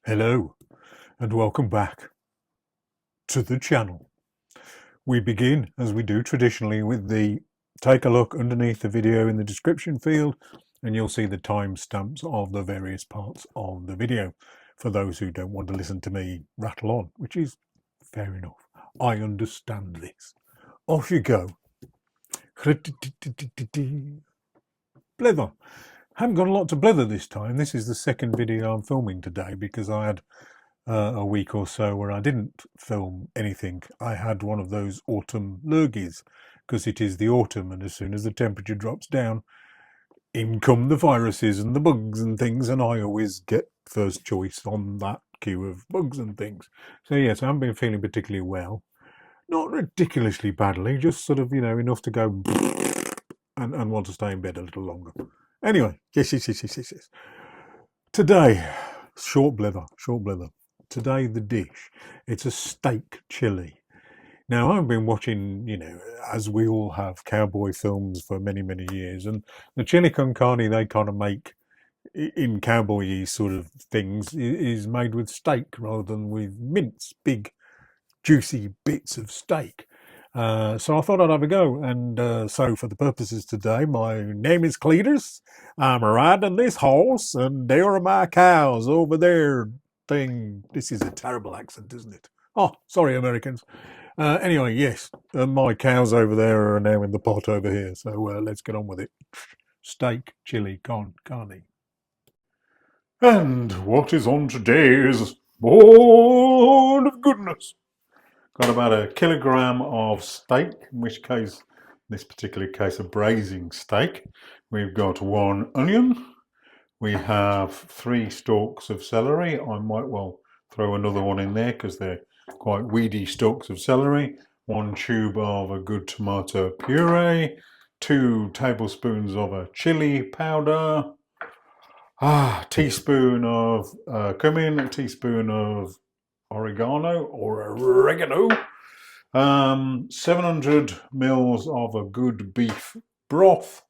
Hello and welcome back to the channel. We begin, as we do traditionally, with the take a look underneath the video in the description field, and you'll see the timestamps of the various parts of the video for those who don't want to listen to me rattle on, which is fair enough. I understand this. Off you go. Blether. Haven't got a lot to blether this time. This is the second video I'm filming today because I had a week or so where I didn't film anything. I had one of those autumn lurgies because it is the autumn, and as soon as the temperature drops down, in come the viruses and the bugs and things, and I always get first choice on that queue of bugs and things. So yes, I haven't been feeling particularly well. Not ridiculously badly, just sort of, enough to go and want to stay in bed a little longer. Anyway, yes. Today, short blether. Today, the dish. It's a steak chili. Now, I've been watching, as we all have, cowboy films for many, many years. And the chili con carne they kind of make in cowboy sort of things is made with steak rather than with mince, big, juicy bits of steak. So I thought I'd have a go. And so for the purposes today, my name is Cletus. I'm riding this horse, and there are my cows over there. This is a terrible accent, isn't it? Oh, sorry, Americans. Anyway, yes, my cows over there are now in the pot over here. So let's get on with it. Steak, chili, carne. And what is on today's board of goodness? Got about a kilogram of steak, in which case, in this particular case, a braising steak. We've got 1 onion. We have 3 stalks of celery. I might well throw another one in there because they're quite weedy stalks of celery. 1 tube of a good tomato puree. 2 tablespoons of a chili powder. A teaspoon of cumin. A teaspoon of oregano, 700 mils of a good beef broth,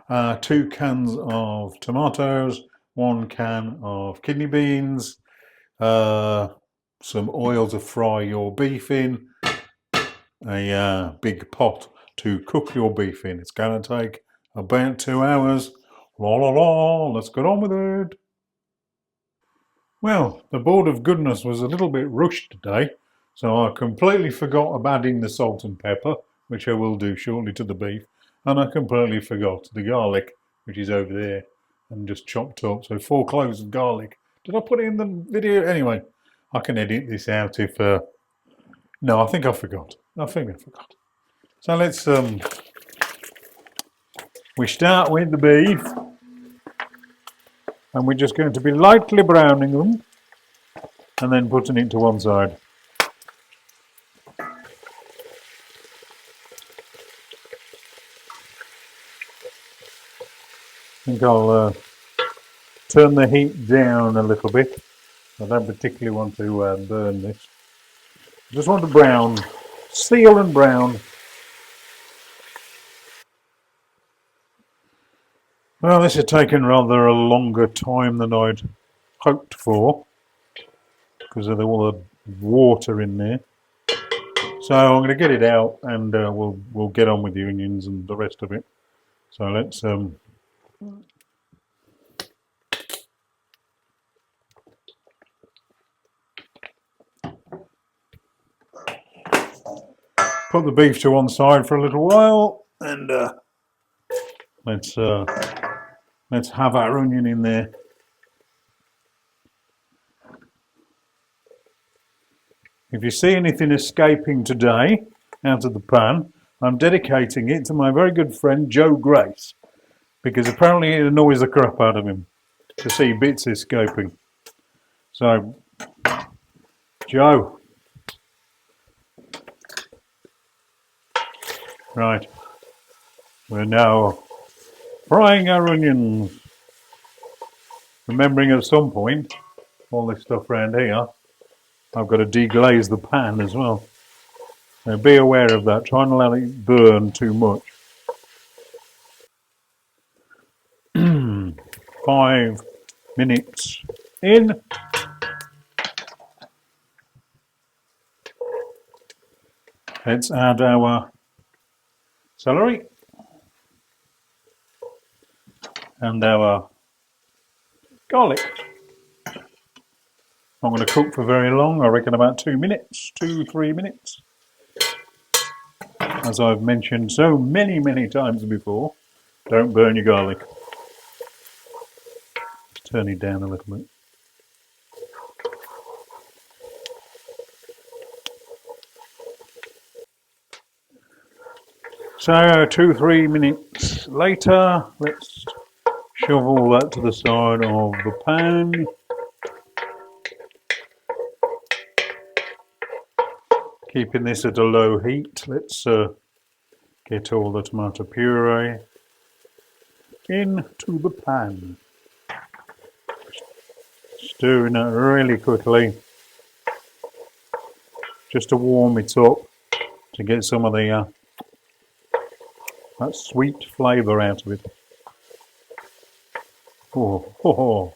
2 cans of tomatoes, 1 can of kidney beans, some oil to fry your beef in, a big pot to cook your beef in. It's going to take about 2 hours. Let's get on with it. Well, the board of goodness was a little bit rushed today, so I completely forgot about adding the salt and pepper, which I will do shortly, to the beef, and I completely forgot the garlic, which is over there and just chopped up. So 4 cloves of garlic. Did I put it in the video? Anyway, I can edit this out if... No, I think I forgot. So let's... We start with the beef. And we're just going to be lightly browning them and then putting it to one side. I think I'll turn the heat down a little bit. I don't particularly want to burn this. I just want to brown, seal and brown. Well, this has taken rather a longer time than I'd hoped for because of all the water in there. So I'm going to get it out, and we'll get on with the onions and the rest of it. So let's put the beef to one side for a little while, and let's have our onion in there. If you see anything escaping today out of the pan, I'm dedicating it to my very good friend Joe Grace, because apparently it annoys the crap out of him to see bits escaping. So, Joe. Right. We're now frying our onions. Remembering at some point, all this stuff around here, I've got to deglaze the pan as well. So be aware of that. Try not to let it burn too much. 5 minutes in. Let's add our celery and our garlic. Not going to cook for very long, I reckon about 2 minutes, 2-3 minutes. As I've mentioned so many times before, don't burn your garlic. Turn it down a little bit. So 2-3 minutes later, let's shove all that to the side of the pan. Keeping this at a low heat, let's get all the tomato puree into the pan. Stirring it really quickly, just to warm it up, to get some of the that sweet flavour out of it. Oh.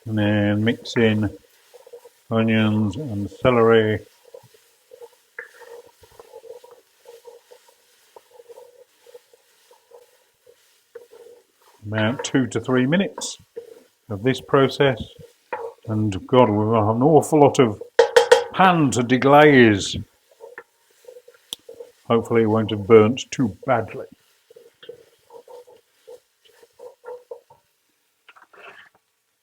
And then mix in onions and celery. About 2 to 3 minutes of this process. And God, we've got an awful lot of pan to deglaze. Hopefully it won't have burnt too badly.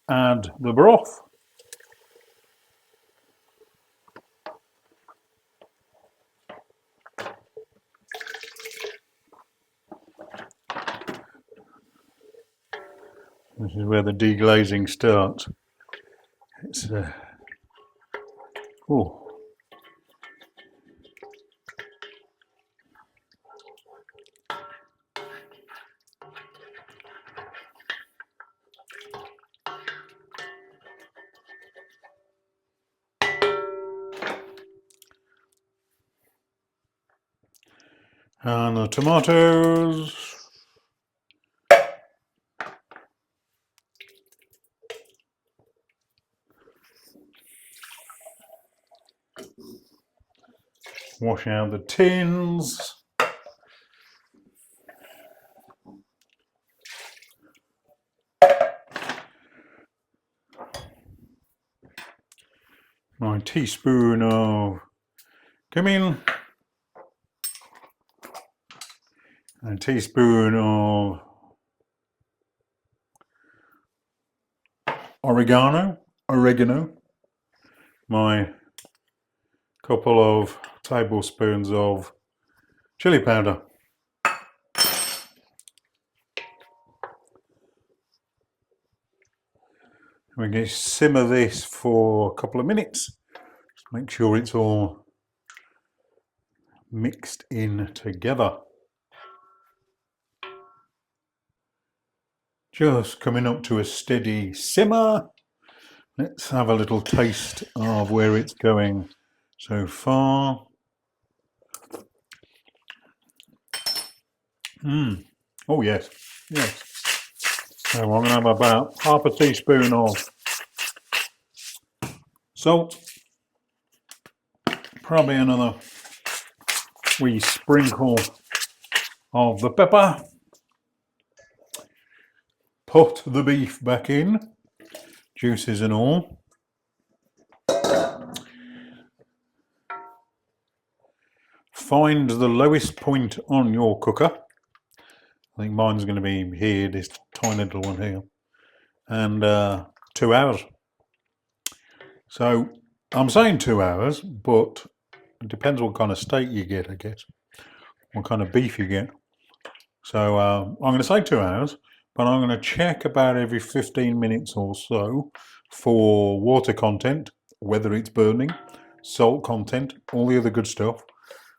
Add the broth. This is where the deglazing starts. It's and the tomatoes. Wash out the tins. My teaspoon of cumin. A teaspoon of oregano, my couple of tablespoons of chili powder. We're going to simmer this for a couple of minutes. Just make sure it's all mixed in together. Just coming up to a steady simmer. Let's have a little taste of where it's going so far. Oh yes. So I'm going to have about half a teaspoon of salt, probably another wee sprinkle of the pepper. Put the beef back in, juices and all. Find the lowest point on your cooker. I think mine's going to be here, this tiny little one here, and 2 hours. So I'm saying 2 hours, but it depends what kind of steak you get, I guess, what kind of beef you get. So I'm going to say 2 hours, but I'm going to check about every 15 minutes or so for water content, whether it's burning, salt content, all the other good stuff.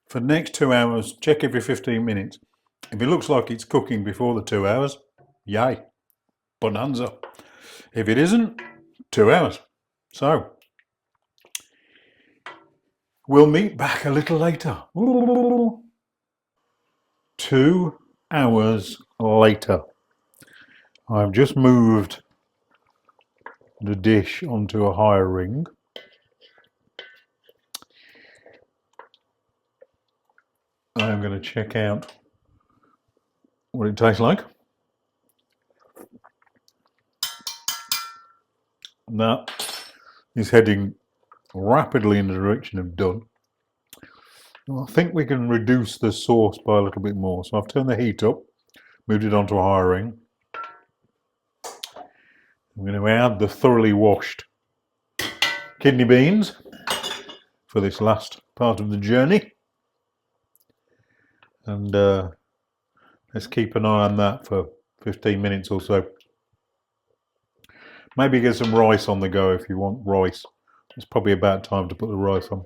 For the next 2 hours, check every 15 minutes. If it looks like it's cooking before the 2 hours, yay, bonanza. If it isn't, 2 hours. So we'll meet back a little later. 2 hours later. I've just moved the dish onto a higher ring. I'm going to check out what it tastes like. And that is heading rapidly in the direction of done. Well, I think we can reduce the sauce by a little bit more. So I've turned the heat up, moved it onto a higher ring. I'm going to add the thoroughly washed kidney beans for this last part of the journey. And let's keep an eye on that for 15 minutes or so. Maybe get some rice on the go if you want rice. It's probably about time to put the rice on.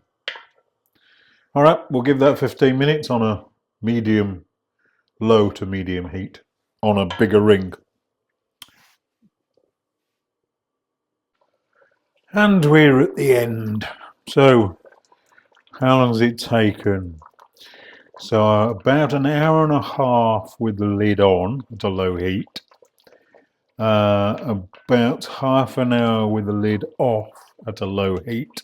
All right, we'll give that 15 minutes on a medium, low to medium heat on a bigger ring. And we're at the end. So, how long has it taken? So, about an hour and a half with the lid on at a low heat. About half an hour with the lid off at a low heat.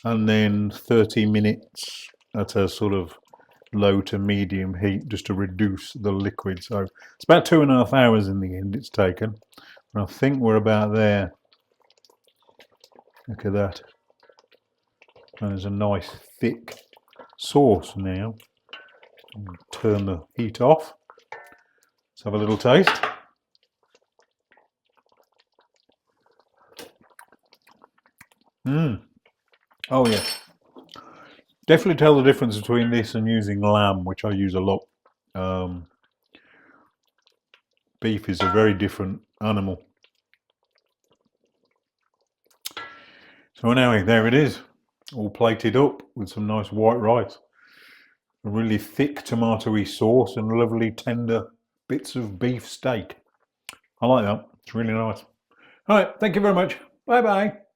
And then 30 minutes at a sort of low to medium heat just to reduce the liquid. So, it's about 2.5 hours in the end it's taken. And I think we're about there. Look at that. And there's a nice thick sauce now. Turn the heat off. Let's have a little taste. Oh yeah. Definitely tell the difference between this and using lamb, which I use a lot. Beef is a very different animal. So anyway, there it is, all plated up with some nice white rice. A really thick tomatoey sauce and lovely tender bits of beef steak. I like that. It's really nice. All right, thank you very much. Bye bye.